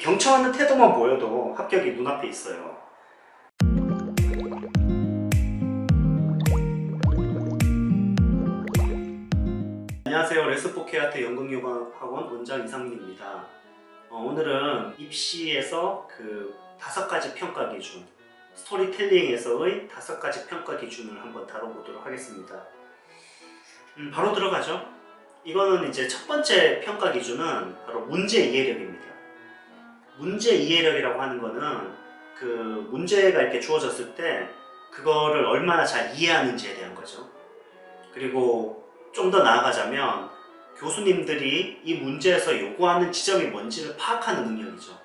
경청하는 태도만 보여도 합격이 눈앞에 있어요. 안녕하세요. 레스포케아트 연극영화학원 원장 이상민입니다. 오늘은 입시에서 그 5가지 평가 기준, 스토리텔링에서의 5가지 평가 기준을 한번 다뤄보도록 하겠습니다. 바로 들어가죠. 이거는 이제 첫 번째 평가 기준은 바로 문제 이해력입니다. 문제 이해력이라고 하는 거는 그 문제가 이렇게 주어졌을 때 그거를 얼마나 잘 이해하는지에 대한 거죠. 그리고 좀 더 나아가자면 교수님들이 이 문제에서 요구하는 지점이 뭔지를 파악하는 능력이죠.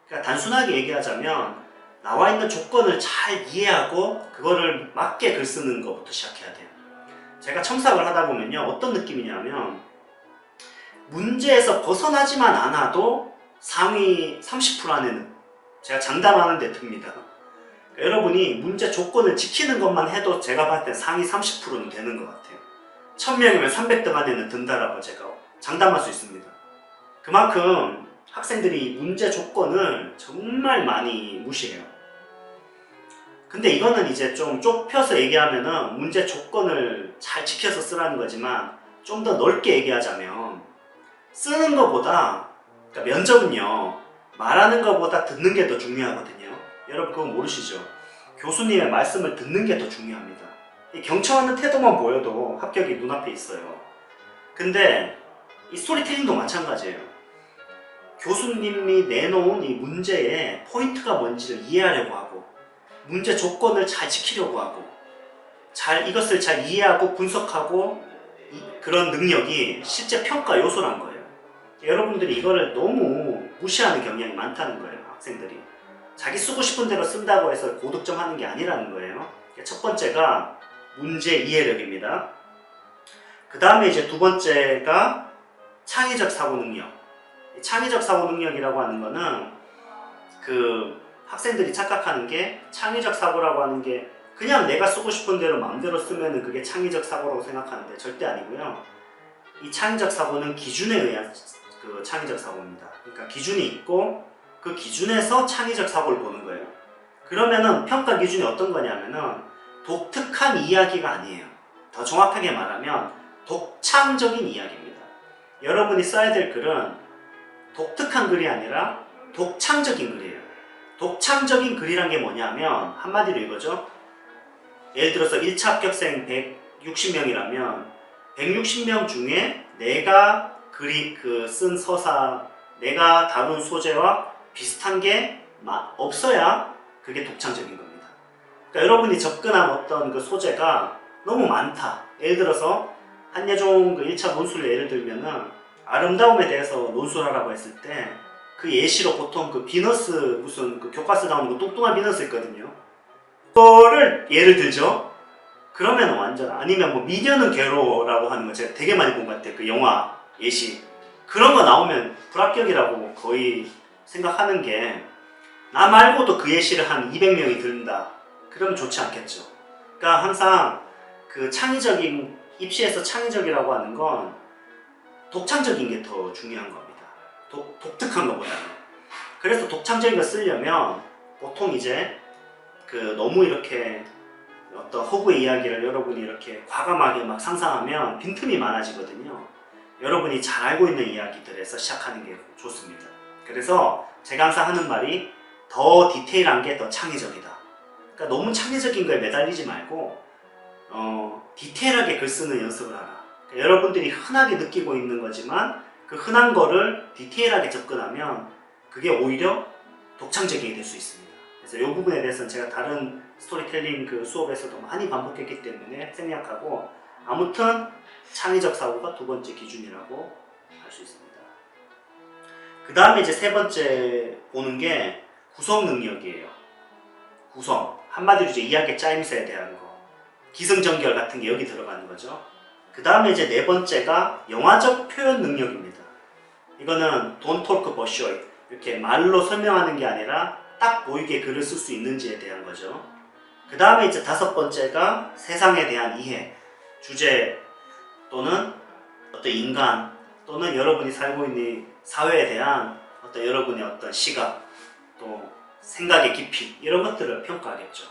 그러니까 단순하게 얘기하자면 나와 있는 조건을 잘 이해하고 그거를 맞게 글 쓰는 것부터 시작해야 돼요. 제가 첨삭을 하다 보면요, 어떤 느낌이냐면 문제에서 벗어나지만 않아도 상위 30% 안에는 제가 장담하는 데 듭니다. 그러니까 여러분이 문제 조건을 지키는 것만 해도 제가 봤을 때 상위 30%는 되는 것 같아요. 1000명이면 300등 안에는 든다라고 제가 장담할 수 있습니다. 그만큼 학생들이 문제 조건을 정말 많이 무시해요. 근데 이거는 이제 좀 좁혀서 얘기하면은 문제 조건을 잘 지켜서 쓰라는 거지만 좀 더 넓게 얘기하자면 쓰는 것보다, 그러니까 면접은요, 말하는 것보다 듣는 게 더 중요하거든요. 여러분 그거 모르시죠? 교수님의 말씀을 듣는 게 더 중요합니다. 이 경청하는 태도만 보여도 합격이 눈앞에 있어요. 근데 이 스토리텔링도 마찬가지예요. 교수님이 내놓은 이 문제의 포인트가 뭔지를 이해하려고 하고 문제 조건을 잘 지키려고 하고 이것을 잘 이해하고 분석하고 그런 능력이 실제 평가 요소란 거예요. 여러분들이 이거를 너무 무시하는 경향이 많다는 거예요. 학생들이 자기 쓰고 싶은 대로 쓴다고 해서 고득점 하는 게 아니라는 거예요. 첫 번째가 문제 이해력입니다. 그 다음에 이제 두 번째가 창의적 사고 능력. 창의적 사고 능력이라고 하는 거는 그 학생들이 착각하는 게 창의적 사고라고 하는 게 그냥 내가 쓰고 싶은 대로 마음대로 쓰면은 그게 창의적 사고라고 생각하는데 절대 아니고요. 이 창의적 사고는 기준에 의한 그 창의적 사고입니다. 그러니까 기준이 있고 그 기준에서 창의적 사고를 보는 거예요. 그러면은 평가 기준이 어떤 거냐면은 독특한 이야기가 아니에요. 더 정확하게 말하면 독창적인 이야기입니다. 여러분이 써야 될 글은 독특한 글이 아니라 독창적인 글이에요. 독창적인 글이란 게 뭐냐면 한마디로 이거죠. 예를 들어서 1차 합격생 160명이라면 160명 중에 내가 쓴 서사, 내가 다룬 소재와 비슷한 게 없어야 그게 독창적인 겁니다. 그러니까 여러분이 접근한 어떤 그 소재가 너무 많다. 예를 들어서 한예종 그 1차 논술을 예를 들면은 아름다움에 대해서 논술하라고 했을 때 그 예시로 보통 그 비너스 무슨 그 교과서 나오는 거 뚱뚱한 비너스 있거든요. 그거를 예를 들죠. 그러면 완전 아니면 뭐 미녀는 괴로워라고 하는 거 제가 되게 많이 본 것 같아요. 그 영화 예시 그런 거 나오면 불합격이라고 거의 생각하는 게 나 말고도 그 예시를 한 200명이 듣는다. 그러면 좋지 않겠죠. 그러니까 항상 그 창의적인 입시에서 창의적이라고 하는 건 독창적인 게 더 중요한 겁니다. 독특한 것보다는. 그래서 독창적인 거 쓰려면 보통 이제 그 너무 이렇게 어떤 허구의 이야기를 여러분이 이렇게 과감하게 막 상상하면 빈틈이 많아지거든요. 여러분이 잘 알고 있는 이야기들에서 시작하는 게 좋습니다. 그래서 제가 항상 하는 말이 더 디테일한 게 더 창의적이다. 그러니까 너무 창의적인 거에 매달리지 말고 디테일하게 글 쓰는 연습을 하라. 그러니까 여러분들이 흔하게 느끼고 있는 거지만 그 흔한 거를 디테일하게 접근하면 그게 오히려 독창적이 될 수 있습니다. 그래서 이 부분에 대해서는 제가 다른 스토리텔링 그 수업에서도 많이 반복했기 때문에 생략하고 아무튼 창의적 사고가 두 번째 기준이라고 할 수 있습니다. 그 다음에 이제 세 번째 보는 게 구성 능력이에요. 구성. 한마디로 이제 이야기 짜임새에 대한 거. 기승전결 같은 게 여기 들어가는 거죠. 그 다음에 이제 네 번째가 영화적 표현 능력입니다. 이거는 don't talk but show it. 이렇게 말로 설명하는 게 아니라 딱 보이게 글을 쓸 수 있는지에 대한 거죠. 그 다음에 이제 다섯 번째가 세상에 대한 이해. 주제 또는 어떤 인간 또는 여러분이 살고 있는 사회에 대한 어떤 여러분의 어떤 시각, 또 생각의 깊이 이런 것들을 평가하겠죠.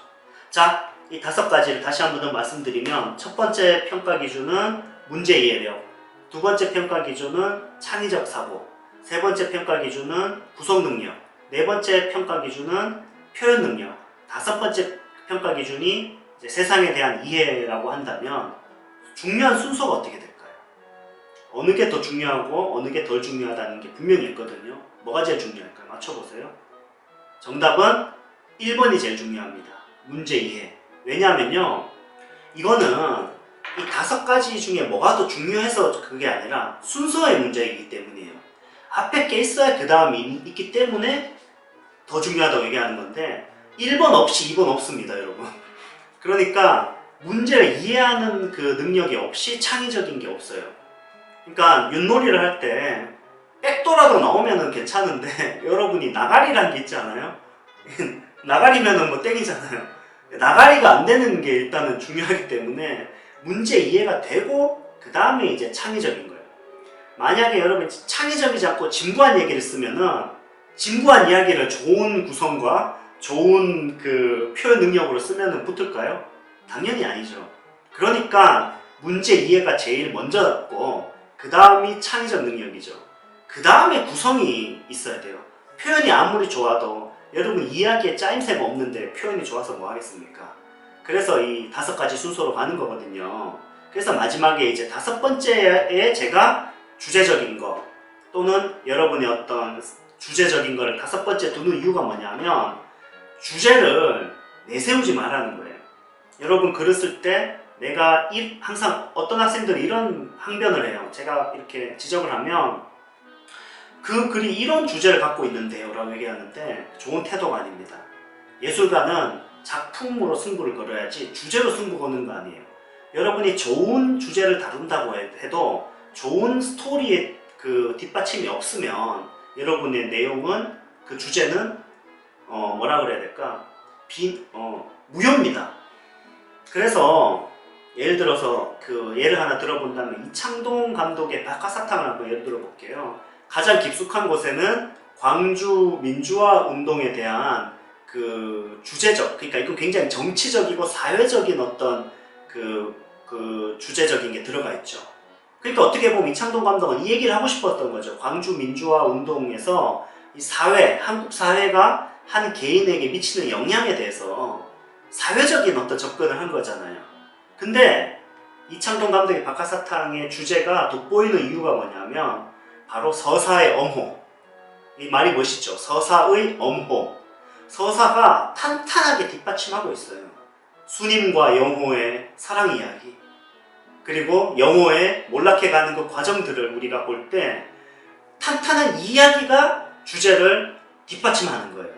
자, 이 5가지를 다시 한 번 더 말씀드리면 첫 번째 평가 기준은 문제 이해력, 두 번째 평가 기준은 창의적 사고, 세 번째 평가 기준은 구성 능력, 네 번째 평가 기준은 표현 능력, 다섯 번째 평가 기준이 이제 세상에 대한 이해라고 한다면 중요한 순서가 어떻게 될까요? 어느 게 더 중요하고 어느 게 덜 중요하다는 게 분명히 있거든요. 뭐가 제일 중요할까요? 맞춰보세요. 정답은 1번이 제일 중요합니다. 문제 이해. 왜냐하면요, 이거는 이 5가지 중에 뭐가 더 중요해서 그게 아니라 순서의 문제이기 때문이에요. 앞에 게 있어야 그 다음이 있기 때문에 더 중요하다고 얘기하는 건데 1번 없이 2번 없습니다, 여러분. 그러니까 문제를 이해하는 그 능력이 없이 창의적인 게 없어요. 그러니까 윷놀이를 할 때 백도라도 나오면은 괜찮은데 여러분이 나가리란 게 있잖아요. 나가리면은 뭐 땡이잖아요. 나가리가 안 되는 게 일단은 중요하기 때문에 문제 이해가 되고 그 다음에 이제 창의적인 거예요. 만약에 여러분이 창의적이지 않고 진부한 얘기를 쓰면은 진부한 이야기를 좋은 구성과 좋은 그 표현 능력으로 쓰면은 붙을까요? 당연히 아니죠. 그러니까 문제 이해가 제일 먼저였고 그 다음이 창의적 능력이죠. 그 다음에 구성이 있어야 돼요. 표현이 아무리 좋아도 여러분 이야기에 짜임새가 없는데 표현이 좋아서 뭐 하겠습니까? 그래서 이 5가지 순서로 가는 거거든요. 그래서 마지막에 이제 5번째에 제가 주제적인 거 또는 여러분의 어떤 주제적인 거를 5번째 두는 이유가 뭐냐면 주제를 내세우지 말라는 거예요. 여러분 글을 쓸 때 내가 항상 어떤 학생들이 이런 항변을 해요. 제가 이렇게 지적을 하면 그 글이 이런 주제를 갖고 있는데요 라고 얘기하는데 좋은 태도가 아닙니다. 예술가는 작품으로 승부를 걸어야지 주제로 승부 거는 거 아니에요. 여러분이 좋은 주제를 다룬다고 해도 좋은 스토리의 그 뒷받침이 없으면 여러분의 내용은 그 주제는 뭐라 그래야 될까? 무효입니다. 그래서 예를 들어서 그 예를 하나 들어본다면 이창동 감독의 박하사탕을 한번 예를 들어볼게요. 가장 깊숙한 곳에는 광주 민주화 운동에 대한 그 주제적, 그러니까 이건 굉장히 정치적이고 사회적인 어떤 그 주제적인 게 들어가 있죠. 그러니까 어떻게 보면 이창동 감독은 이 얘기를 하고 싶었던 거죠. 광주 민주화 운동에서 이 사회, 한국 사회가 한 개인에게 미치는 영향에 대해서 사회적인 어떤 접근을 한 거잖아요. 근데 이창동 감독의 박하사탕의 주제가 돋보이는 이유가 뭐냐면 바로 서사의 엄호. 이 말이 멋있죠. 서사의 엄호. 서사가 탄탄하게 뒷받침하고 있어요. 수님과 영호의 사랑 이야기, 그리고 영호의 몰락해가는 그 과정들을 우리가 볼 때 탄탄한 이야기가 주제를 뒷받침하는 거예요.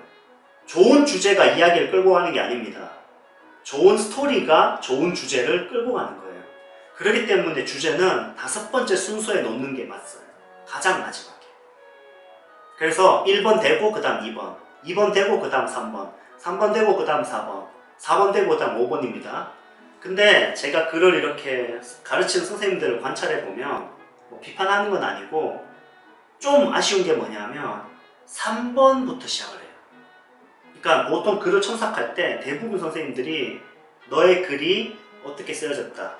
좋은 주제가 이야기를 끌고 가는 게 아닙니다. 좋은 스토리가 좋은 주제를 끌고 가는 거예요. 그렇기 때문에 주제는 5번째 순서에 놓는 게 맞어요. 가장 마지막에. 그래서 1번 되고 그 다음 2번, 2번 되고 그 다음 3번, 3번 되고 그 다음 4번, 4번 되고 그 다음 5번입니다. 근데 제가 글을 이렇게 가르치는 선생님들을 관찰해보면 뭐 비판하는 건 아니고 좀 아쉬운 게 뭐냐면 3번부터 시작을 해요. 그러니까 보통 글을 첨삭할 때 대부분 선생님들이 너의 글이 어떻게 쓰여졌다,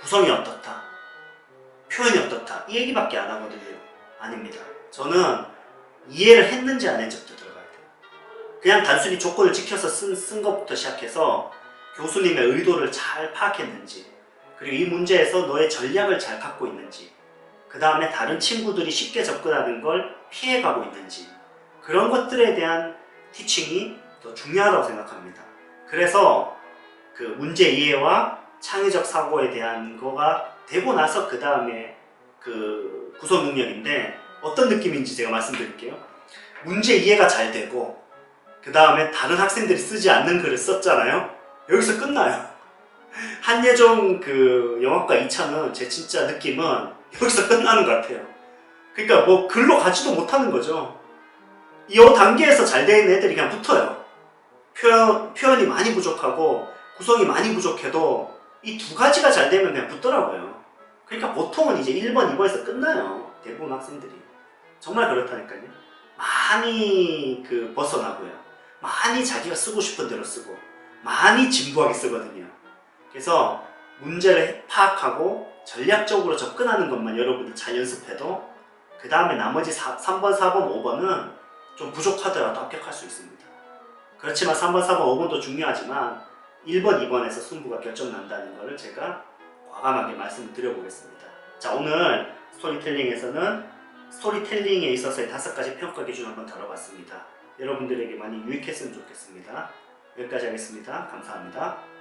구성이 어떻다, 표현이 어떻다 이 얘기밖에 안 하거든요. 아닙니다. 저는 이해를 했는지 안 했는지부터 들어가야 돼요. 그냥 단순히 조건을 지켜서 쓴 것부터 시작해서 교수님의 의도를 잘 파악했는지, 그리고 이 문제에서 너의 전략을 잘 갖고 있는지, 그 다음에 다른 친구들이 쉽게 접근하는 걸 피해가고 있는지, 그런 것들에 대한 티칭이 더 중요하다고 생각합니다. 그래서 그 문제 이해와 창의적 사고에 대한 거가 되고 나서 그 다음에 그 구성 능력인데 어떤 느낌인지 제가 말씀드릴게요. 문제 이해가 잘 되고 그 다음에 다른 학생들이 쓰지 않는 글을 썼잖아요. 여기서 끝나요. 한예종 그 영화과 2차는 제 진짜 느낌은 여기서 끝나는 것 같아요. 그러니까 뭐 글로 가지도 못하는 거죠. 이 단계에서 잘 되는 애들이 그냥 붙어요. 표현이 많이 부족하고 구성이 많이 부족해도 이 2가지가 잘 되면 그냥 붙더라고요. 그러니까 보통은 이제 1번, 2번에서 끝나요. 대부분 학생들이. 정말 그렇다니까요. 많이 벗어나고요. 많이 자기가 쓰고 싶은 대로 쓰고 많이 진부하게 쓰거든요. 그래서 문제를 파악하고 전략적으로 접근하는 것만 여러분이 잘 연습해도 그 다음에 나머지 3번, 4번, 5번은 좀 부족하더라도 합격할 수 있습니다. 그렇지만 3번, 4번, 5번도 중요하지만 1번, 2번에서 승부가 결정난다는 것을 제가 과감하게 말씀을 드려보겠습니다. 자, 오늘 스토리텔링에서는 스토리텔링에 있어서의 5가지 평가 기준 한번 다뤄봤습니다. 여러분들에게 많이 유익했으면 좋겠습니다. 여기까지 하겠습니다. 감사합니다.